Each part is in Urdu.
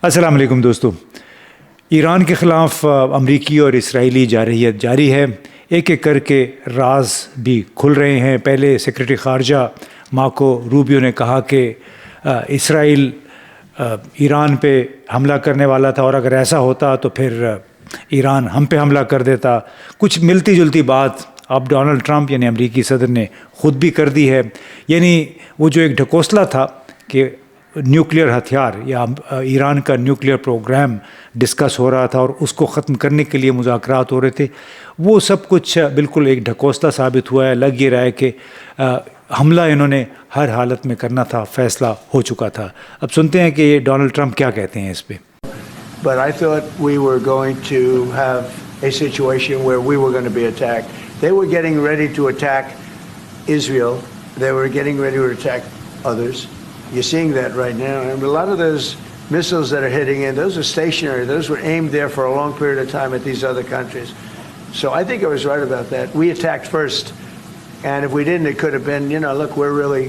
السلام علیکم دوستو. ایران کے خلاف امریکی اور اسرائیلی جارحیت جاری ہے. ایک ایک کر کے راز بھی کھل رہے ہیں. پہلے سیکرٹری خارجہ مارکو روبیو نے کہا کہ اسرائیل ایران پہ حملہ کرنے والا تھا، اور اگر ایسا ہوتا تو پھر ایران ہم پہ حملہ کر دیتا. کچھ ملتی جلتی بات اب ڈونلڈ ٹرمپ یعنی امریکی صدر نے خود بھی کر دی ہے. یعنی وہ جو ایک ڈھکوسلا تھا کہ نیوکلیئر ہتھیار یا ایران کا نیوکلیئر پروگرام ڈسکس ہو رہا تھا اور اس کو ختم کرنے کے لیے مذاکرات ہو رہے تھے، وہ سب کچھ بالکل ایک ڈھکوسلا ثابت ہوا ہے. لگ یہ رہا ہے کہ حملہ انہوں نے ہر حالت میں کرنا تھا، فیصلہ ہو چکا تھا. اب سنتے ہیں کہ یہ ڈونلڈ ٹرمپ کیا کہتے ہیں اس پہ. But I thought we were going to have a situation where we were going to be attacked. They were getting ready to attack Israel. They were getting ready to attack others. You're seeing that right now. And a lot of those missiles that are hitting in, those are stationary. Those were aimed there for a long period of time at these other countries. So I think I was right about that. We attacked first. And if we didn't, it could have been, look, we're really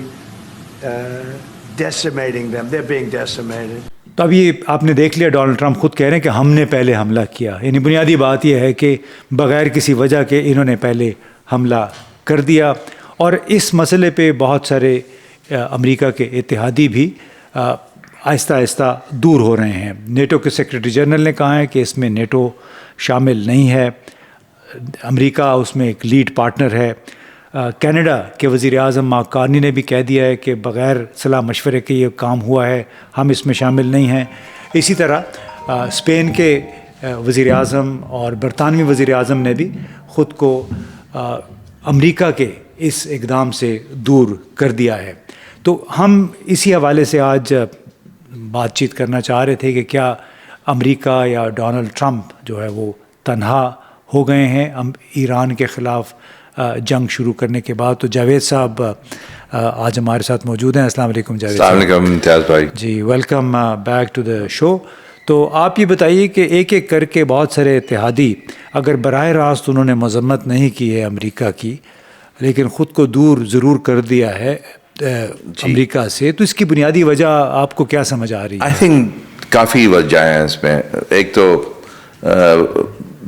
decimating them. They're being decimated. تو اب یہ آپ نے دیکھ لیا، ڈونلڈ ٹرمپ خود کہہ رہے ہیں کہ ہم نے پہلے حملہ کیا. یعنی بنیادی بات یہ ہے کہ بغیر کسی وجہ کے انہوں نے پہلے حملہ کر دیا. اور اس مسئلے پہ بہت سارے امریکہ کے اتحادی بھی آہستہ آہستہ دور ہو رہے ہیں. نیٹو کے سیکرٹری جنرل نے کہا ہے کہ اس میں نیٹو شامل نہیں ہے، امریکہ اس میں ایک لیڈ پارٹنر ہے. کینیڈا کے وزیر اعظم مارک کارنی نے بھی کہہ دیا ہے کہ بغیر صلاح مشورے کے یہ کام ہوا ہے، ہم اس میں شامل نہیں ہیں. اسی طرح اسپین کے وزیر اعظم اور برطانوی وزیر اعظم نے بھی خود کو امریکہ کے اس اقدام سے دور کر دیا ہے. تو ہم اسی حوالے سے آج بات چیت کرنا چاہ رہے تھے کہ کیا امریکہ یا ڈونلڈ ٹرمپ جو ہے وہ تنہا ہو گئے ہیں ایران کے خلاف جنگ شروع کرنے کے بعد. تو جاوید صاحب آج ہمارے ساتھ موجود ہیں. السلام علیکم جاوید. السلام علیکم امتیاز بھائی. جی ویلکم بیک ٹو دا شو. تو آپ یہ بتائیے کہ ایک ایک کر کے بہت سارے اتحادی اگر براہ راست انہوں نے مذمت نہیں کی ہے امریکہ کی، لیکن خود کو دور ضرور کر دیا ہے امریکہ سے، تو اس کی بنیادی وجہ آپ کو کیا سمجھ آ رہی ہے؟ آئی تھنک کافی وجہ ہیں اس میں. ایک تو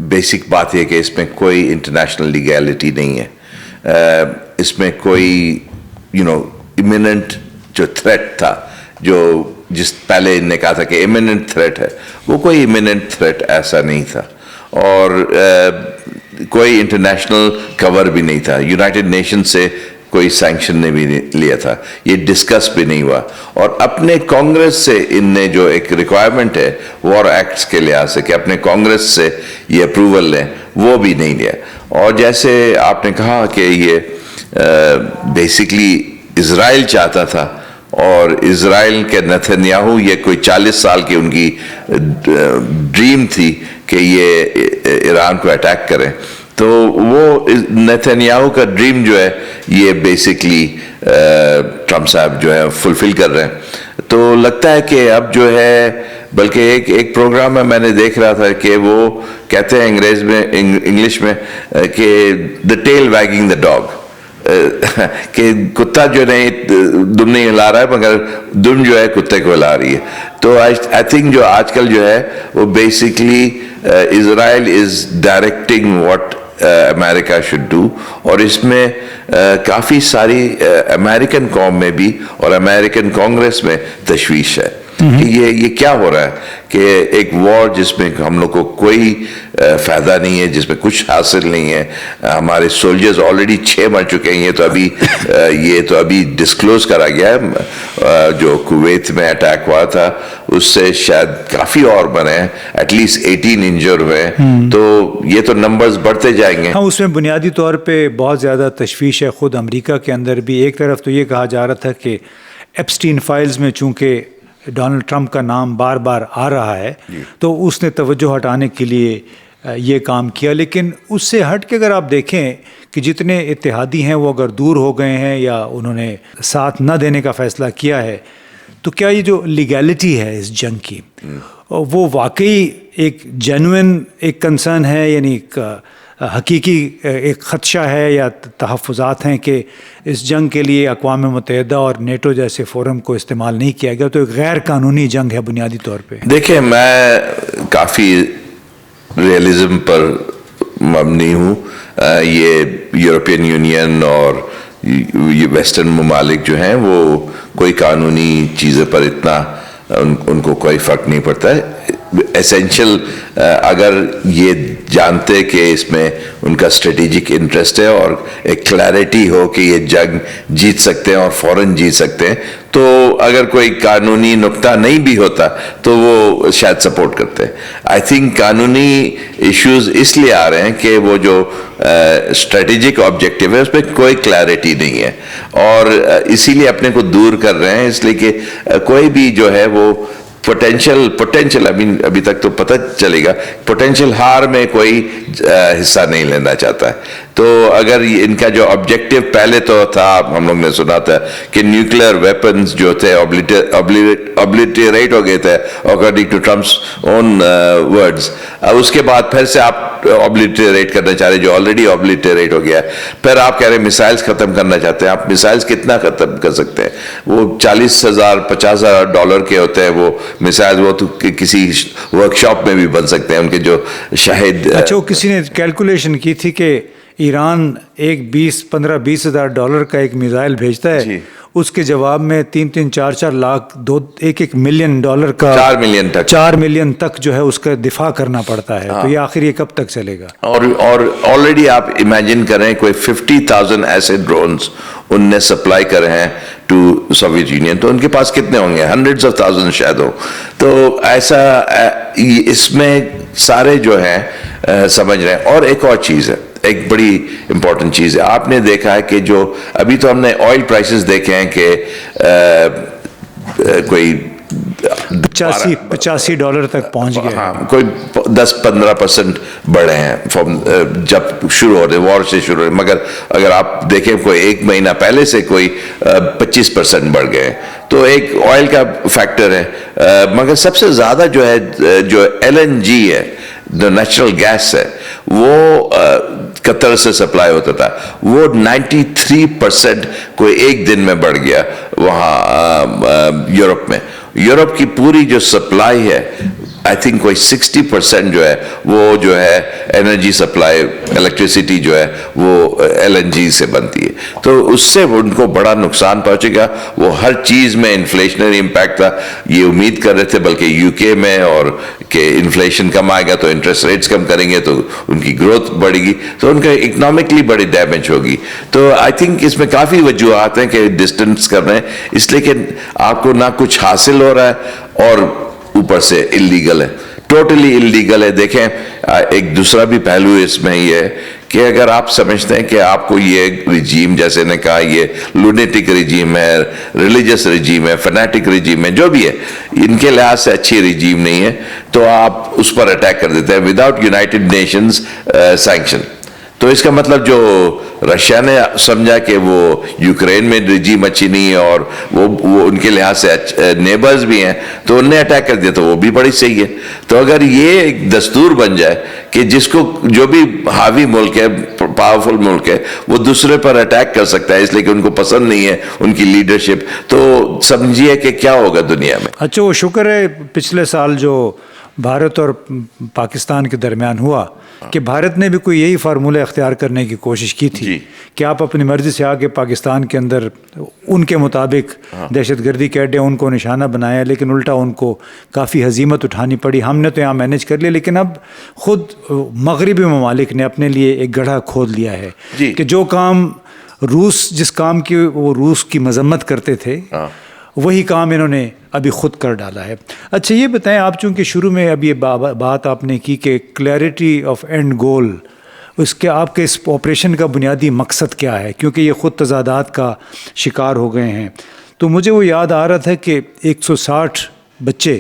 بیسک بات یہ کہ اس میں کوئی انٹرنیشنل لیگیلٹی نہیں ہے. اس میں کوئی امیوننٹ جو تھریٹ تھا، جس پہلے انہوں نے کہا تھا کہ امیوننٹ تھریٹ ہے، وہ کوئی امیوننٹ تھریٹ ایسا نہیں تھا. اور کوئی انٹرنیشنل کور بھی نہیں تھا. یونائٹڈ نیشن سے کوئی سینکشن نے بھی لیا تھا، یہ ڈسکس بھی نہیں ہوا. اور اپنے کانگریس سے ان نے جو ایک ریکوائرمنٹ ہے وار ایکٹس کے لحاظ سے کہ اپنے کانگریس سے یہ اپروول لیں، وہ بھی نہیں لیا. اور جیسے آپ نے کہا کہ یہ بیسکلی اسرائیل چاہتا تھا، اور اسرائیل کے نتنیاہو یہ کوئی 40 سال کی ان کی ڈریم تھی کہ یہ ایران کو اٹیک کریں. تو وہ نتنیاہو کا ڈریم جو ہے یہ بیسکلی ٹرمپ صاحب جو ہے فلفل کر رہے ہیں. تو لگتا ہے کہ اب جو ہے، بلکہ ایک پروگرام میں میں نے دیکھ رہا تھا کہ وہ کہتے ہیں انگلش میں کہ the tail wagging the dog, کہ کتا جو دم نہیں ہلا رہا ہے مگر دم جو ہے کتے کو ہلا رہی ہے. تو آئی تھنک جو آج کل جو ہے وہ basically Israel is directing what America should do. اور اس میں کافی ساری امریکن قوم میں بھی اور امریکن کانگریس میں تشویش ہے کہ یہ کیا ہو رہا ہے، کہ ایک وار جس میں ہم لوگ کو کوئی فائدہ نہیں ہے، جس میں کچھ حاصل نہیں ہے. ہمارے سولجرز آلریڈی 6 مر چکے ہیں. یہ تو ابھی ڈسکلوز کرا گیا ہے. جو کویت میں اٹیک ہوا تھا اس سے شاید کافی اور مرے ہیں، ایٹ لیسٹ 18 انجر ہوئے ہیں. تو یہ تو نمبرز بڑھتے جائیں گے. ہاں، اس میں بنیادی طور پہ بہت زیادہ تشویش ہے خود امریکہ کے اندر بھی. ایک طرف تو یہ کہا جا رہا تھا کہ ایپسٹین فائلز میں چونکہ ڈونلڈ ٹرمپ کا نام بار بار آ رہا ہے تو اس نے توجہ ہٹانے کے لیے یہ کام کیا. لیکن اس سے ہٹ کے اگر آپ دیکھیں کہ جتنے اتحادی ہیں وہ اگر دور ہو گئے ہیں یا انہوں نے ساتھ نہ دینے کا فیصلہ کیا ہے، تو کیا یہ جو لیگیلٹی ہے اس جنگ کی وہ واقعی ایک جینوئن ایک کنسرن ہے؟ یعنی حقیقی ایک خدشہ ہے یا تحفظات ہیں کہ اس جنگ کے لیے اقوام متحدہ اور نیٹو جیسے فورم کو استعمال نہیں کیا گیا، تو ایک غیر قانونی جنگ ہے بنیادی طور پہ؟ دیکھیں، میں کافی ریئلزم پر مبنی ہوں. یہ یورپین یونین اور یہ ویسٹرن ممالک جو ہیں وہ کوئی قانونی چیزوں پر اتنا ان کو کوئی فرق نہیں پڑتا ہے. ایسینشل اگر یہ جانتے کہ اس میں ان کا اسٹریٹجک انٹرسٹ ہے اور ایک کلیئرٹی ہو کہ یہ جنگ جیت سکتے ہیں اور فوراً جیت سکتے ہیں، تو اگر کوئی قانونی نقطہ نہیں بھی ہوتا تو وہ شاید سپورٹ کرتے ہیں. آئی تھنک قانونی ایشوز اس لیے آ رہے ہیں کہ وہ جو اسٹریٹجک آبجیکٹیو ہے اس پہ کوئی کلیئرٹی نہیں ہے، اور اسی لیے اپنے کو دور کر رہے ہیں، اس لیے کہ کوئی بھی جو ہے وہ پوٹینشل ابھی تک تو پتہ چلے گا، پوٹینشل ہار میں کوئی حصہ نہیں لینا چاہتا ہے. تو اگر ان کا جو آبجیکٹیو پہلے تو تھا، ہم لوگ نے سنا تھا کہ نیوکلیر ویپنز جو تھے اوبلیٹریٹ ہو گئے تھے according to Trump's own words. اس کے بعد پھر سے آپ اوبلیٹریٹ کرنا چاہ رہے جو آلریڈی اوبلیٹریٹ ہو گیا ہے. پھر آپ کہہ رہے ہیں میسائلز ختم کرنا چاہتے ہیں. آپ میسائلز کتنا ختم کر سکتے ہیں؟ وہ $40,000-50,000 کے ہوتے ہیں وہ میسائلز. وہ تو کسی ورک شاپ میں بھی بن سکتے ہیں ان کے جو شاہد. اچھا، وہ کسی نے کیلکولیشن کی تھی کہ ایران ایک $15,000-20,000 کا ایک میزائل بھیجتا ہے، اس کے جواب میں 3-4 لاکھ $1 ملین کا 4 ملین تک جو ہے اس کا دفاع کرنا پڑتا ہے. تو یہ آخر یہ کب تک چلے گا؟ اور آلریڈی آپ امیجن کریں کوئی 50,000 ایسے ڈرونز ان نے سپلائی کرے ہیں ٹو سوویت یونین، تو ان کے پاس کتنے ہوں گے؟ ہنڈریڈز آف تھاؤزنڈ شاید ہوں. تو ایسا اس میں سارے جو ہیں سمجھ رہے ہیں. اور ایک اور چیز ہے، ایک بڑی امپورٹنٹ چیز ہے. آپ نے دیکھا ہے کہ جو ابھی تو ہم نے آئل پرائسز دیکھے ہیں کہ کوئی $85 تک پہنچ گیا. ہاں، کوئی 10-15% بڑھے ہیں جب شروع ہو رہے وار سے شروع ہو رہے. مگر اگر آپ دیکھیں کوئی ایک مہینہ پہلے سے کوئی 25% بڑھ گئے. تو ایک آئل کا فیکٹر ہے. مگر سب سے زیادہ جو ہے جو LNG ہے، جو نیچرل گیس ہے، وہ قطر سے سپلائی ہوتا تھا، وہ 93% کوئی ایک دن میں بڑھ گیا وہاں یورپ میں. یورپ کی پوری جو سپلائی ہے آئی تھنک کوئی 60% جو ہے وہ جو ہے انرجی سپلائی، الیکٹریسٹی جو ہے وہ LNG سے بنتی ہے. تو اس سے ان کو بڑا نقصان پہنچے گا. وہ ہر چیز میں انفلیشنری امپیکٹ تھا. یہ امید کر رہے تھے بلکہ UK میں اور کہ انفلیشن کم آئے گا تو انٹرسٹ ریٹس کم کریں گے تو ان کی گروتھ بڑھے گی، تو ان کا اکنامکلی بڑی ڈیمیج ہوگی. تو آئی تھنک اس میں کافی وجوہات ہیں کہ ڈسٹنس کر رہے ہیں، اس لیے کہ آپ کو نہ کچھ حاصل ہو رہا ہے اور اوپر سے اللیگل ہے، ٹوٹلی اللیگل ہے. دیکھیں ایک دوسرا بھی پہلو اس میں یہ ہے کہ اگر آپ سمجھتے ہیں کہ آپ کو یہ رجیم، جیسے نے کہا یہ لونیٹک رجیم ہے، ریلیجس رجیم ہے، فنیٹک رجیم ہے، جو بھی ہے، ان کے لحاظ سے اچھی رجیم نہیں ہے، تو آپ اس پر اٹیک کر دیتے ہیں وداؤٹ یونائٹڈ نیشنز سینکشن. تو اس کا مطلب جو رشیا نے سمجھا کہ وہ یوکرین میں رجیم اچھی نہیں ہے اور وہ ان کے لحاظ سے نیبرز بھی ہیں، تو انہوں نے اٹیک کر دیا، تو وہ بھی بڑی صحیح ہے. تو اگر یہ ایک دستور بن جائے کہ جس کو جو بھی حاوی ملک ہے، پاورفل ملک ہے، وہ دوسرے پر اٹیک کر سکتا ہے اس لیے کہ ان کو پسند نہیں ہے ان کی لیڈرشپ، تو سمجھیے کہ کیا ہوگا دنیا میں. اچھا، وہ شکر ہے پچھلے سال جو بھارت اور پاکستان کے درمیان ہوا کہ بھارت نے بھی کوئی یہی فارمولہ اختیار کرنے کی کوشش کی تھی کہ آپ اپنی مرضی سے آگے پاکستان کے اندر ان کے مطابق دہشت گردی کے اڈے ان کو نشانہ بنایا، لیکن الٹا ان کو کافی ہزیمت اٹھانی پڑی. ہم نے تو یہاں مینیج کر لیا، لیکن اب خود مغربی ممالک نے اپنے لیے ایک گڑھا کھود لیا ہے کہ جو کام جس کام کی وہ روس کی مذمت کرتے تھے، وہی کام انہوں نے ابھی خود کر ڈالا ہے. اچھا یہ بتائیں آپ، چونکہ شروع میں اب یہ بات آپ نے کی کہ کلیئرٹی آف اینڈ گول، اس کے آپ کے اس آپریشن کا بنیادی مقصد کیا ہے، کیونکہ یہ خود تضادات کا شکار ہو گئے ہیں. تو مجھے وہ یاد آ رہا تھا کہ 160 بچے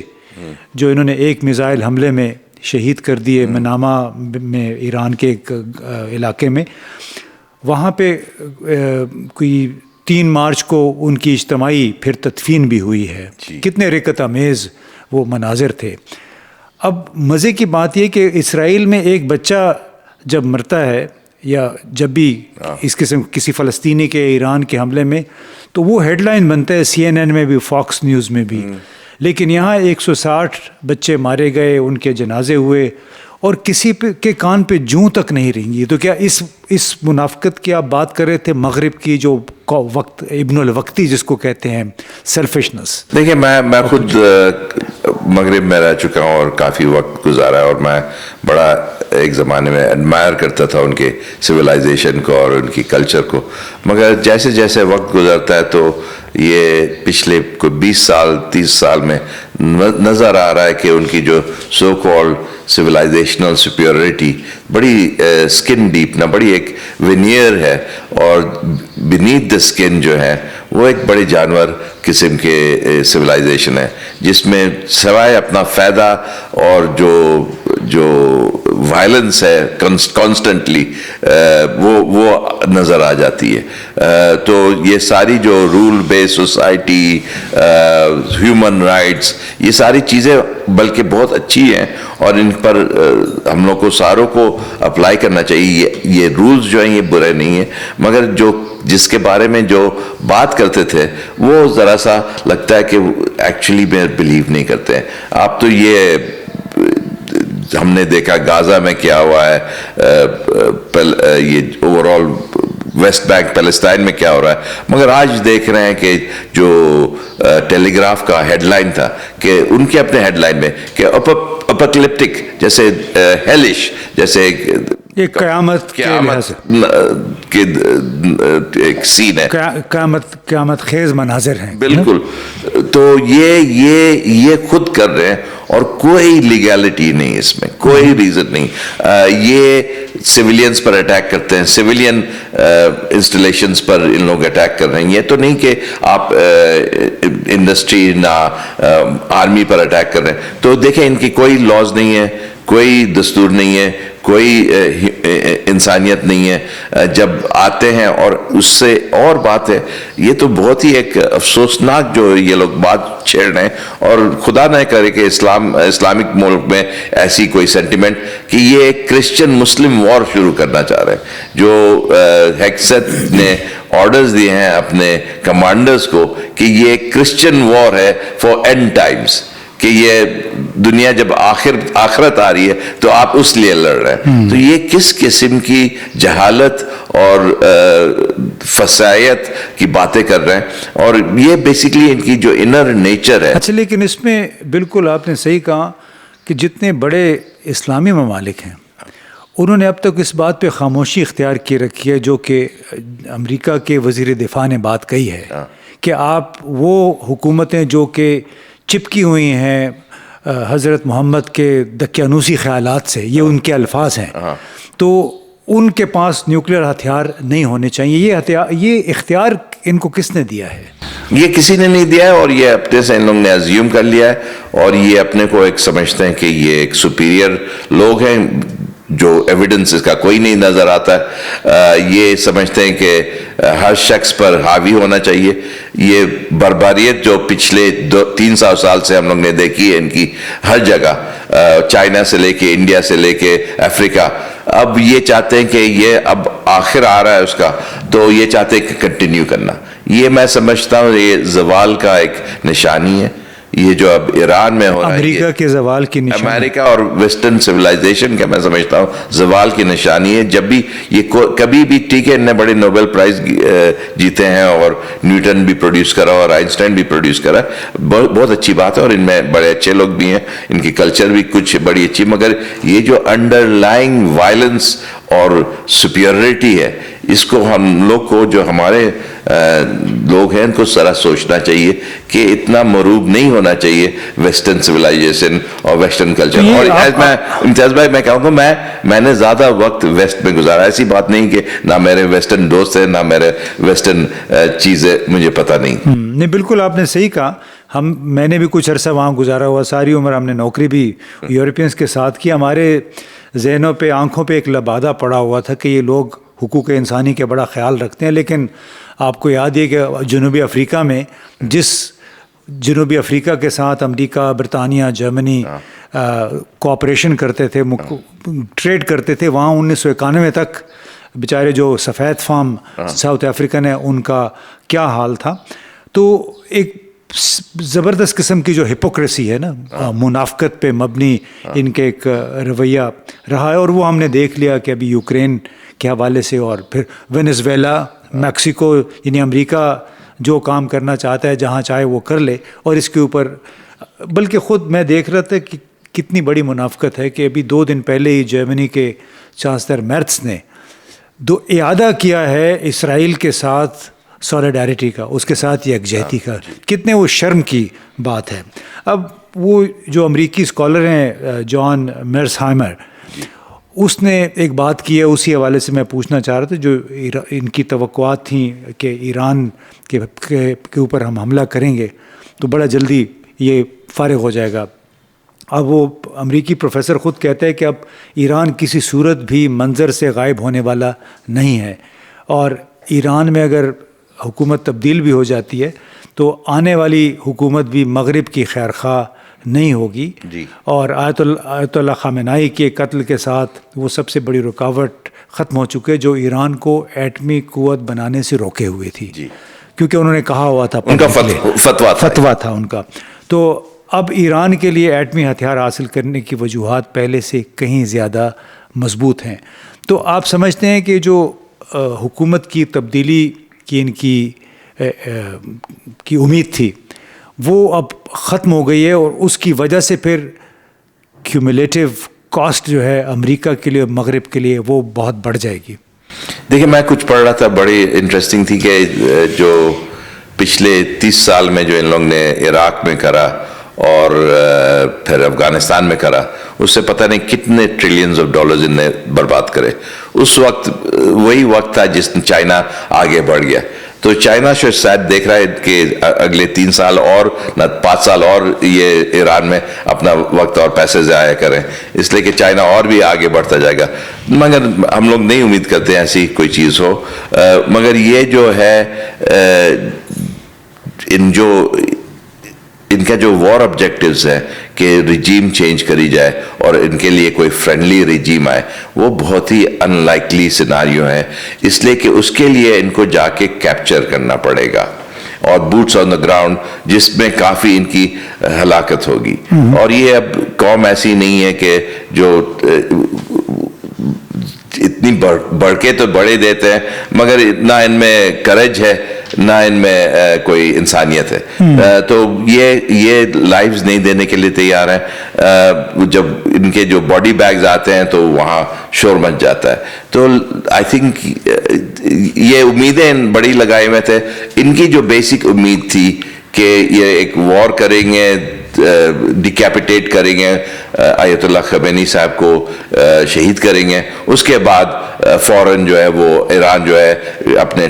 جو انہوں نے ایک میزائل حملے میں شہید کر دیے منامہ میں، ایران کے ایک علاقے میں، وہاں پہ کوئی 3 مارچ کو ان کی اجتماعی پھر تدفین بھی ہوئی ہے. کتنے رقت آمیز وہ مناظر تھے. اب مزے کی بات یہ کہ اسرائیل میں ایک بچہ جب مرتا ہے یا جب بھی اس قسم کسی فلسطینی کے ایران کے حملے میں تو وہ ہیڈ لائن بنتا ہے CNN میں بھی, فاکس نیوز میں بھی. لیکن یہاں 160 بچے مارے گئے, ان کے جنازے ہوئے اور کسی کے کان پہ جوں تک نہیں رہیں. تو کیا اس منافقت کی آپ بات کر رہے تھے, مغرب کی جو وقت ابن الوقتی جس کو کہتے ہیں, سیلفشنس؟ دیکھیں میں خود مغرب میں رہ چکا ہوں اور کافی وقت گزارا ہے, اور میں بڑا ایک زمانے میں ایڈمائر کرتا تھا ان کے سویلائزیشن کو اور ان کی کلچر کو. مگر جیسے جیسے وقت گزرتا ہے تو یہ پچھلے کوئی 20 سال 30 سال میں نظر آ رہا ہے کہ ان کی جو سو کال سویلائزیشنل سپیورٹی بڑی سکن ڈیپ نہ بڑی ایک وینئر ہے, اور بینیتھ دا سکن جو ہے وہ ایک بڑے جانور قسم کے سویلائزیشن ہے, جس میں سوائے اپنا فائدہ اور جو وائلنس ہے کانسٹنٹلی وہ نظر آ جاتی ہے. تو یہ ساری جو رول بیس سوسائٹی, ہیومن رائٹس, یہ ساری چیزیں بلکہ بہت اچھی ہیں اور ان پر ہم لوگ کو ساروں کو اپلائی کرنا چاہیے. یہ رولز جو ہیں یہ برے نہیں ہیں, مگر جس کے بارے میں جو بات کرتے تھے وہ ذرا سا لگتا ہے کہ ایکچولی میں بلیو نہیں کرتے ہیں. آپ تو یہ ہم نے دیکھا غازہ میں کیا ہوا ہے, یہ overall West Bank Palestine میں کیا ہو رہا ہے, مگر آج دیکھ رہے ہیں کہ جو ٹیلی گراف کا ہیڈ لائن تھا کہ ان کے اپنے ہیڈ لائن میں کہ اپوکلپٹک جیسے ہیلش جیسے ایک قیامت کے ایک سین ہے, قیامت خیز مناظر ہیں. بالکل. تو یہ خود کر رہے ہیں اور کوئی لیگیلٹی نہیں اس میں, کوئی ریزن نہیں. یہ سویلینز پر اٹیک کرتے ہیں, سویلین انسٹالیشنز پر ان لوگ اٹیک کر رہے ہیں. یہ تو نہیں کہ آپ انڈسٹری نہ آرمی پر اٹیک کر رہے ہیں. تو دیکھیں ان کی کوئی لاز نہیں ہے, کوئی دستور نہیں ہے, کوئی انسانیت نہیں ہے. جب آتے ہیں اور اس سے اور بات ہے, یہ تو بہت ہی ایک افسوسناک جو یہ لوگ بات چھیڑ رہے ہیں, اور خدا نہ کرے کہ اسلامک ملک میں ایسی کوئی سینٹیمنٹ کہ یہ ایک کرسچن مسلم وار شروع کرنا چاہ رہے ہیں. جو ہیکسٹ نے آرڈرز دیے ہیں اپنے کمانڈرز کو کہ یہ کرسچن وار ہے فار اینڈ ٹائمز, کہ یہ دنیا جب آخرت آ رہی ہے تو آپ اس لیے لڑ رہے ہیں. تو یہ کس قسم کی جہالت اور فسائیت کی باتیں کر رہے ہیں, اور یہ بیسیکلی ان کی جو انر نیچر ہے. اچھا, لیکن اس میں بالکل آپ نے صحیح کہا کہ جتنے بڑے اسلامی ممالک ہیں انہوں نے اب تک اس بات پہ خاموشی اختیار کی رکھی ہے, جو کہ امریکہ کے وزیر دفاع نے بات کہی ہے کہ آپ وہ حکومتیں جو کہ چپکی ہوئی ہیں حضرت محمد کے دقیانوسی خیالات سے, یہ ان کے الفاظ ہیں, تو ان کے پاس نیوکلیر ہتھیار نہیں ہونے چاہیے. یہ اختیار ان کو کس نے دیا ہے؟ یہ کسی نے نہیں دیا ہے, اور یہ اپنے سے ان لوگوں نے ازیوم کر لیا ہے, اور یہ اپنے کو ایک سمجھتے ہیں کہ یہ ایک سپیریئر لوگ ہیں جو ایویڈنس اس کا کوئی نہیں نظر آتا ہے. یہ سمجھتے ہیں کہ ہر شخص پر حاوی ہونا چاہیے. یہ بربریت جو پچھلے 300 سال سے ہم لوگ نے دیکھی ہے ان کی ہر جگہ, چائنا سے لے کے انڈیا سے لے کے افریقہ, اب یہ چاہتے ہیں کہ یہ اب آخر آ رہا ہے اس کا, تو یہ چاہتے ہیں کہ کنٹینیو کرنا. یہ میں سمجھتا ہوں یہ زوال کا ایک نشانی ہے. یہ جو اب ایران میں ہو رہا ہے, امریکہ کے زوال کی نشانی, امریکہ اور ویسٹرن سویلائزیشن کا میں سمجھتا ہوں زوال کی نشانی ہے. جب بھی یہ کبھی بھی, ٹھیک ہے ان نے بڑے نوبل پرائز جیتے ہیں اور نیوٹن بھی پروڈیوس کرا اور آئنسٹائن بھی پروڈیوس کرا, بہت اچھی بات ہے, اور ان میں بڑے اچھے لوگ بھی ہیں, ان کی کلچر بھی کچھ بڑی اچھی, مگر یہ جو انڈر لائنگ وائلنس اور سپیریورٹی ہے, اس کو ہم لوگ کو, جو ہمارے لوگ ہیں, ان کو ذرا سوچنا چاہیے کہ اتنا مروب نہیں ہونا چاہیے ویسٹرن سویلائزیشن اور ویسٹرن کلچر. اور میں امتیاز بھائی میں کہوں گا, میں نے زیادہ وقت ویسٹ میں گزارا. ایسی بات نہیں کہ نہ میرے ویسٹرن دوست ہیں نہ میرے ویسٹرن چیزیں مجھے پتہ نہیں. نہیں, بالکل آپ نے صحیح کہا. میں نے بھی کچھ عرصہ وہاں گزارا ہوا, ساری عمر ہم نے نوکری بھی یورپینس کے ساتھ کی. ہمارے ذہنوں پہ, آنکھوں پہ ایک لبادہ پڑا ہوا تھا کہ یہ لوگ حقوق انسانی کے بڑا خیال رکھتے ہیں, لیکن آپ کو یاد ہے کہ جنوبی افریقہ میں جس جنوبی افریقہ کے ساتھ امریکہ، برطانیہ، جرمنی کوآپریشن کرتے تھے، ٹریڈ کرتے تھے، وہاں 1991 تک بیچارے جو سفید فام ساؤتھ افریقن ہے ان کا کیا حال تھا. تو ایک زبردست قسم کی جو ہپوکریسی ہے نا، منافقت پہ مبنی ان کے ایک رویہ رہا ہے، اور وہ ہم نے دیکھ لیا کہ ابھی یوکرین کے حوالے سے، اور پھر وینزویلا، میکسیکو، یعنی امریکہ جو کام کرنا چاہتا ہے جہاں چاہے وہ کر لے. اور اس کے اوپر بلکہ خود میں دیکھ رہا تھا کہ کتنی بڑی منافقت ہے کہ ابھی 2 دن پہلے ہی جرمنی کے چانسلر میرٹس نے اعادہ کیا ہے اسرائیل کے ساتھ سولیڈیرٹی کا، اس کے ساتھ یکجہتی کا. کتنے وہ شرم کی بات ہے. اب وہ جو امریکی اسکالر ہیں جان میرسہائمر، اس نے ایک بات کی ہے، اسی حوالے سے میں پوچھنا چاہ رہا تھا. جو ان کی توقعات تھیں کہ ایران کے اوپر ہم حملہ کریں گے تو بڑا جلدی یہ فارغ ہو جائے گا. اب وہ امریکی پروفیسر خود کہتے ہیں کہ اب ایران کسی صورت بھی منظر سے غائب ہونے والا نہیں ہے، اور ایران میں اگر حکومت تبدیل بھی ہو جاتی ہے تو آنے والی حکومت بھی مغرب کی خیر خواہ نہیں ہوگی. اور آیت اللہ خامنائی کے قتل کے ساتھ وہ سب سے بڑی رکاوٹ ختم ہو چکے جو ایران کو ایٹمی قوت بنانے سے روکے ہوئے تھی، کیونکہ انہوں نے کہا ہوا تھا، ان کا فتویٰ تھا ان کا. تو اب ایران کے لیے ایٹمی ہتھیار حاصل کرنے کی وجوہات پہلے سے کہیں زیادہ مضبوط ہیں. تو آپ سمجھتے ہیں کہ جو حکومت کی تبدیلی کی ان کی امید تھی وہ اب ختم ہو گئی ہے، اور اس کی وجہ سے پھر کیومولیٹو کاسٹ جو ہے امریکہ کے لیے، مغرب کے لیے، وہ بہت بڑھ جائے گی. دیکھیں، میں کچھ پڑھ رہا تھا، بڑی انٹرسٹنگ تھی کہ جو پچھلے 30 سال میں جو ان لوگوں نے عراق میں کرا اور پھر افغانستان میں کرا، اس سے پتہ نہیں کتنے ٹریلینز آف ڈالرز ان نے برباد کرے. اس وقت وہی وقت تھا جس میں چائنا آگے بڑھ گیا. تو چائنا شاید دیکھ رہا ہے کہ اگلے 3 سال اور نہ 5 سال اور یہ ایران میں اپنا وقت اور پیسے ضائع کریں، اس لیے کہ چائنا اور بھی آگے بڑھتا جائے گا. مگر ہم لوگ نہیں امید کرتے ہیں ایسی کوئی چیز ہو. مگر یہ جو ہے ان کا جو وار آبجیکٹیوز ہے کہ ریجیم چینج کری جائے اور ان کے لیے کوئی فرینڈلی ریجیم آئے، وہ بہت ہی ان لائکلی سیناریو ہے. اس لیے کہ اس کے لیے ان کو جا کے کیپچر کرنا پڑے گا، اور بوٹس آن دا گراؤنڈ، جس میں کافی ان کی ہلاکت ہوگی. اور یہ اب قوم ایسی نہیں ہے کہ جو اتنی بڑھ کے تو بڑے دیتے ہیں، مگر نہ ان میں کرج ہے، نہ ان میں کوئی انسانیت ہے. تو یہ لائفز نہیں دینے کے لیے تیار ہیں. جب ان کے جو باڈی بیگز آتے ہیں تو وہاں شور مچ جاتا ہے. تو آئی تھنک یہ امیدیں بڑی لگائے ہوئے تھے. ان کی جو بیسک امید تھی کہ یہ ایک وار کریں گے، ڈیکیپیٹیٹ کریں گے، آیت اللہ خمینی صاحب کو شہید کریں گے، اس کے بعد فوراً جو ہے وہ ایران جو ہے اپنے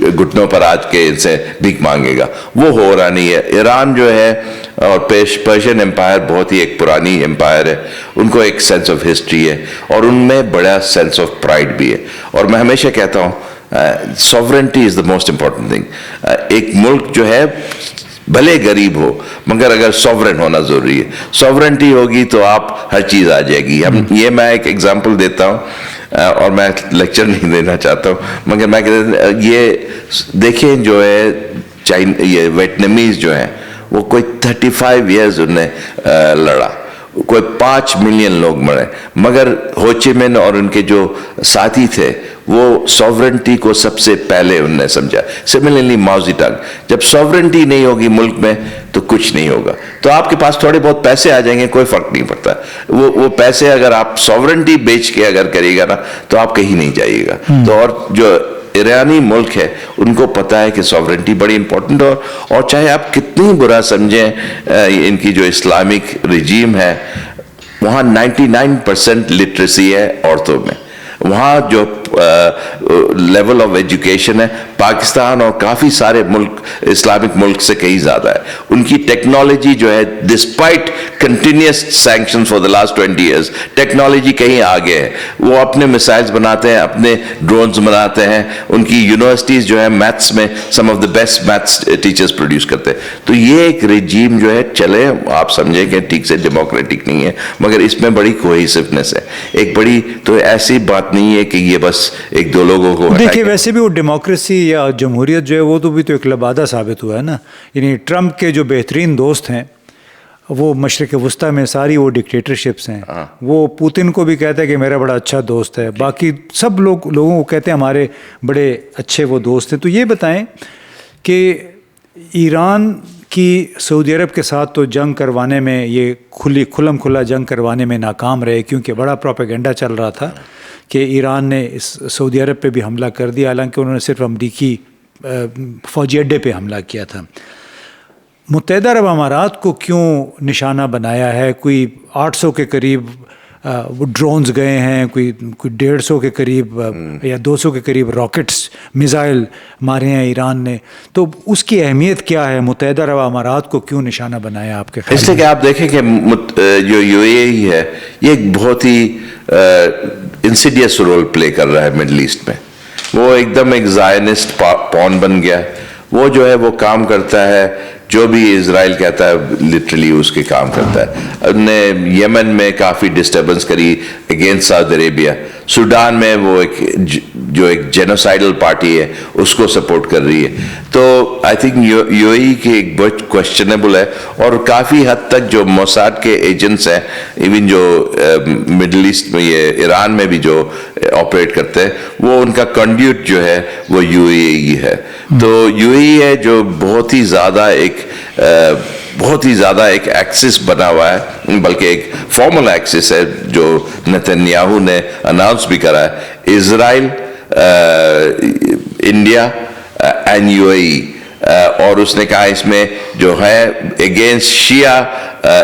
گھٹنوں پر آج کے ان سے بھیک مانگے گا. وہ ہو رہا نہیں ہے. ایران جو ہے اور پرشین امپائر بہت ہی ایک پرانی امپائر ہے، ان کو ایک سینس آف ہسٹری ہے، اور ان میں بڑا سینس آف پرائڈ بھی ہے. اور میں ہمیشہ کہتا ہوں sovereignty is the most important thing. ایک ملک جو ہے بھلے غریب ہو مگر اگر سوورن ہونا ضروری ہے. سوورنٹی ہوگی تو آپ ہر چیز آ جائے گی. یہ میں ایک ایگزامپل دیتا ہوں، اور میں لیکچر نہیں دینا چاہتا ہوں، مگر میں یہ دیکھیں جو ہے یہ ویٹنامیز جو ہیں وہ کوئی 35 ایئرز انہوں نے لڑا، کوئی 5 ملین لوگ مرے، مگر ہو چی من اور ان کے جو ساتھی تھے وہ سوورنٹی کو سب سے پہلے انہوں نے سمجھا. سملرلی ماؤ زی ٹنگ، جب سوورنٹی نہیں ہوگی ملک میں تو کچھ نہیں ہوگا. تو آپ کے پاس تھوڑے بہت پیسے آ جائیں گے، کوئی فرق نہیں پڑتا. وہ پیسے اگر آپ سوورنٹی بیچ کے اگر کرے گا نا تو آپ کہیں نہیں جائیے گا. تو اور جو ایرانی ملک ہے ان کو پتہ ہے کہ سوورنٹی بڑی امپورٹنٹ، اور چاہے آپ کتنی برا سمجھیں ان کی جو اسلامک رجیم ہے، وہاں 99% لٹریسی ہے عورتوں میں. وہاں جو لیول آف ایجوکیشن ہے پاکستان اور کافی سارے ملک اسلامک ملک سے کہیں زیادہ ہے. ان کی ٹیکنالوجی جو ہے despite continuous sanction for the last 20 years technology کہیں آگے ہے. وہ اپنے میسائلز بناتے ہیں, اپنے ڈرونز بناتے ہیں, ان کی یونیورسٹیز جو ہے میتھس میں some of the best maths teachers produce کرتے ہیں. تو یہ ایک رجیم جو ہے چلے آپ سمجھیں کہ ٹھیک سے ڈیموکریٹک نہیں ہے, مگر اس میں بڑی کوہیسونیس ہے. ایک بڑی تو ایسی بات نہیں ہے کہ یہ بس ایک دو لوگوں کو دیکھیں ویسے بھی وہ ڈیموکریسی یا جمہوریت جو ہے وہ تو بھی تو ایک لبادہ ثابت ہوا ہے نا. یعنی ٹرمپ کے جو بہترین دوست ہیں وہ مشرق وسطیٰ میں ساری وہ ڈکٹیٹرشپس ہیں. وہ پوتن کو بھی کہتا ہے کہ میرا بڑا اچھا دوست ہے, باقی سب لوگوں کو کہتے ہیں ہمارے بڑے اچھے وہ دوست ہیں. تو یہ بتائیں کہ ایران کی سعودی عرب کے ساتھ تو جنگ کروانے میں یہ کھلم کھلا جنگ کروانے میں ناکام رہے, کیونکہ بڑا پروپیگنڈا چل رہا تھا کہ ایران نے اس سعودی عرب پہ بھی حملہ کر دیا, حالانکہ انہوں نے صرف امریکی فوجی اڈے پہ حملہ کیا تھا. متحدہ عرب امارات کو کیوں نشانہ بنایا ہے؟ کوئی 800 کے قریب وہ ڈرونز گئے ہیں, کوئی 150 کے قریب یا 200 کے قریب راکٹس میزائل مارے ہیں ایران نے. تو اس کی اہمیت کیا ہے؟ متحدہ عرب امارات کو کیوں نشانہ بنایا آپ کے خیال میں؟ اس لیے کہ آپ دیکھیں کہ جو یو اے ای ہے یہ ایک بہت ہی انسیڈیس رول پلے کر رہا ہے مڈل ایسٹ میں. وہ ایک دم ایک زائنسٹ پون بن گیا ہے. وہ جو ہے وہ کام کرتا ہے جو بھی اسرائیل کہتا ہے لٹرلی اس کے کام کرتا ہے. انہوں نے یمن میں کافی ڈسٹربنس کری اگینسٹ سعودی عربیہ. سوڈان میں وہ ایک جینوسائڈل پارٹی ہے اس کو سپورٹ کر رہی ہے. تو آئی تھنک یو اے ای کی ایک بہت کوشچنیبل ہے, اور کافی حد تک جو موساد کے ایجنٹس ہیں ایون جو مڈل ایسٹ میں یہ ایران میں بھی جو آپریٹ کرتے ہیں وہ ان کا کنڈیوٹ جو ہے وہ یو اے ای ہے. تو یو اے ای ہے جو بہت ہی زیادہ ایک ایکسس بنا ہوا ہے, بلکہ ایک فارمل ایکسس ہے جو نتنیاہو نے اناؤنس بھی کرا ہے. Israel, India and U A E, اور اس نے کہا اس میں جو ہے اگینسٹ شیعہ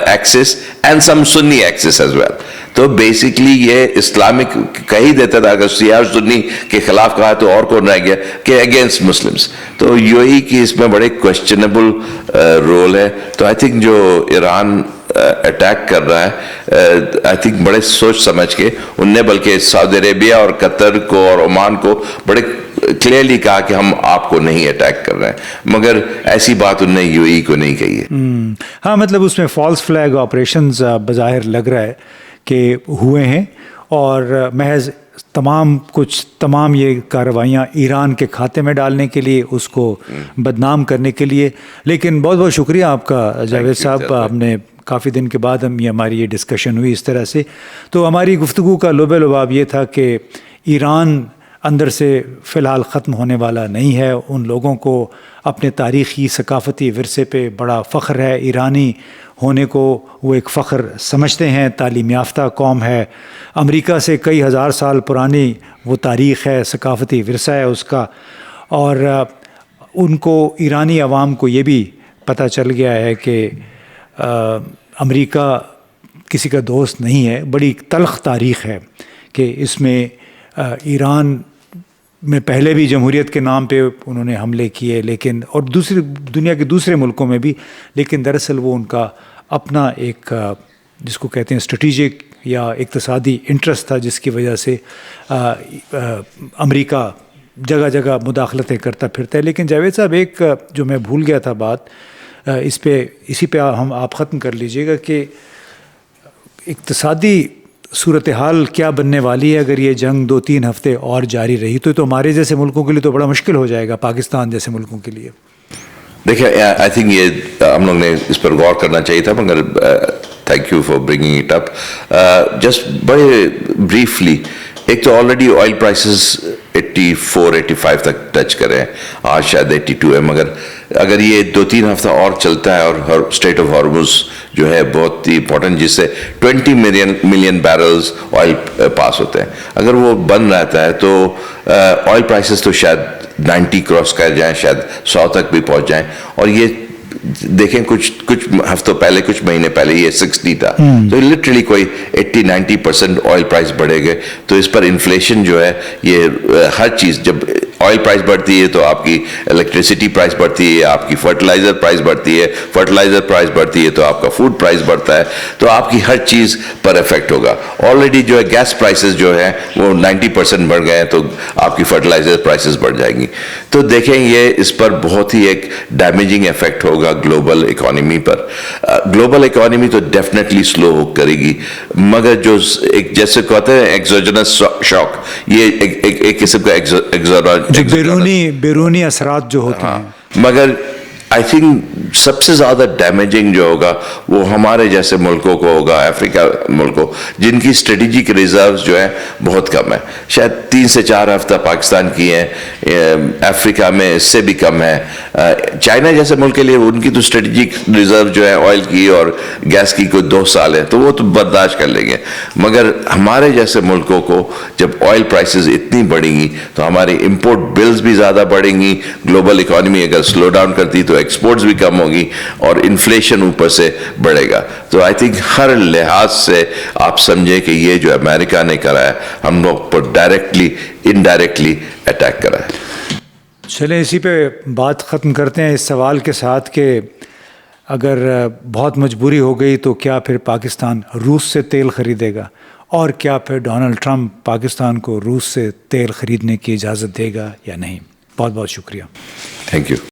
ایکسس اینڈ سم سنی ایکسس ایز ویل. تو بیسکلی یہ اسلامک کہی دیتا تھا, اگر شیعہ سنی کے خلاف کہا تو اور کون رہ گیا کہ اگینسٹ مسلمس. تو یو اے ای کی اس میں بڑے کوشچنیبل رول ہے. تو آئی تھنک جو ایران اٹیک کر رہا ہے آئی تھنک بڑے سوچ سمجھ کے ان نے, بلکہ سعودی عربیہ اور قطر کو اور عمان کو بڑے کلیئرلی کہا کہ ہم آپ کو نہیں اٹیک کر رہے ہیں, مگر ایسی بات انہوں نے یو اے ای کو نہیں کہی ہے. ہاں مطلب اس میں فالس فلیگ آپریشنز بظاہر لگ رہا ہے کہ ہوئے ہیں, اور محض تمام یہ کارروائیاں ایران کے کھاتے میں ڈالنے کے لیے, اس کو بدنام کرنے کے لیے. لیکن بہت بہت شکریہ آپ کا جاوید صاحب, ہم نے کافی دن کے بعد ہماری یہ ڈسکشن ہوئی اس طرح سے. تو ہماری گفتگو کا لب لباب یہ تھا کہ ایران اندر سے فی الحال ختم ہونے والا نہیں ہے. ان لوگوں کو اپنے تاریخی ثقافتی ورثے پہ بڑا فخر ہے. ایرانی ہونے کو وہ ایک فخر سمجھتے ہیں. تعلیم یافتہ قوم ہے. امریکہ سے کئی ہزار سال پرانی وہ تاریخ ہے, ثقافتی ورثہ ہے اس کا. اور ان کو ایرانی عوام کو یہ بھی پتہ چل گیا ہے کہ امریکہ کسی کا دوست نہیں ہے. بڑی تلخ تاریخ ہے کہ اس میں ایران میں پہلے بھی جمہوریت کے نام پہ انہوں نے حملے کیے, لیکن اور دوسری دنیا کے دوسرے ملکوں میں بھی, لیکن دراصل وہ ان کا اپنا ایک جس کو کہتے ہیں اسٹریٹجک یا اقتصادی انٹرسٹ تھا, جس کی وجہ سے امریکہ جگہ جگہ مداخلتیں کرتا پھرتا ہے. لیکن جاوید صاحب ایک جو میں بھول گیا تھا بات, اسی پہ آپ ختم کر لیجئے گا کہ اقتصادی صورتحال کیا بننے والی ہے اگر یہ جنگ 2-3 ہفتے اور جاری رہی تو ہمارے جیسے ملکوں کے لیے تو بڑا مشکل ہو جائے گا, پاکستان جیسے ملکوں کے لیے. دیکھیں آئی تھنک یہ ہم لوگ نے اس پر غور کرنا چاہیے تھا, مگر thank you for bringing it up. Just بڑے بریفلی, ایک تو آلریڈی آئل پرائسز 84-85 تک ٹچ کرے ہیں, آج شاید 82 ہے, مگر اگر یہ 2-3 ہفتہ اور چلتا ہے, اور اسٹریٹ آف ہارمز جو ہے بہت ہی امپورٹنٹ, جس سے 20 ملین بیرلز آئل پاس ہوتے ہیں, اگر وہ بند رہتا ہے تو آئل پرائسز تو شاید 90 کراس کر جائیں, شاید 100 تک بھی پہنچ جائیں. اور یہ دیکھیں کچھ ہفتوں پہلے, کچھ مہینے پہلے یہ 60 تھا, تو لٹرلی کوئی 80-90% آئل پرائس بڑھے گئے. تو اس پر انفلیشن جو ہے یہ ہر چیز, جب آئل پرائز بڑھتی ہے تو آپ کی الیکٹریسٹی پرائز بڑھتی ہے, آپ کی فرٹیلائزر پرائز بڑھتی ہے, فرٹیلائزر پرائز بڑھتی ہے تو آپ کا فوڈ پرائز بڑھتا ہے, تو آپ کی ہر چیز پر افیکٹ ہوگا. آلریڈی جو ہے گیس پرائسز جو ہیں وہ 90% بڑھ گئے ہیں, تو آپ کی فرٹیلائزر پرائسز بڑھ جائیں گی. تو دیکھیں یہ اس پر بہت ہی ایک ڈیمیجنگ افیکٹ ہوگا گلوبل اکانومی پر. گلوبل اکانومی تو ڈیفینیٹلی سلو کرے گی, مگر جو ایک جیسے کہتے ہیں ایکزوجنس شاک, یہ ایک قسم کا بیرونی اثرات جو ہوتے ہیں, مگر آئی تھنک سب سے زیادہ ڈیمیجنگ جو ہوگا وہ ہمارے جیسے ملکوں کو ہوگا, افریقہ ملکوں جن کی اسٹریٹجک ریزروز جو ہیں بہت کم ہیں, شاید 3 سے 4 ہفتہ پاکستان کی ہیں, افریقہ میں اس سے بھی کم ہے. چائنا جیسے ملک کے لیے ان کی تو اسٹریٹجک ریزرو جو ہے آئل کی اور گیس کی کوئی 2 سال ہے, تو وہ تو برداشت کر لیں گے. مگر ہمارے جیسے ملکوں کو جب آئل پرائسز اتنی بڑھیں گی تو ہماری امپورٹ بلز بھی زیادہ بڑھیں گی. گلوبل اکانومی اگر سلو ڈاؤن کرتی تو ایکسپورٹس بھی کم ہوگی اور انفلیشن اوپر سے بڑھے گا. تو آئی تھنک ہر لحاظ سے آپ سمجھیں کہ یہ جو امریکہ نے کرا ہے ہم لوگ پر ڈائریکٹلی انڈائریکٹلی اٹیک کرا ہے. چلیں اسی پہ بات ختم کرتے ہیں اس سوال کے ساتھ کہ اگر بہت مجبوری ہو گئی تو کیا پھر پاکستان روس سے تیل خریدے گا, اور کیا پھر ڈونلڈ ٹرمپ پاکستان کو روس سے تیل خریدنے کی اجازت دے گا یا نہیں؟ بہت بہت شکریہ. Thank you.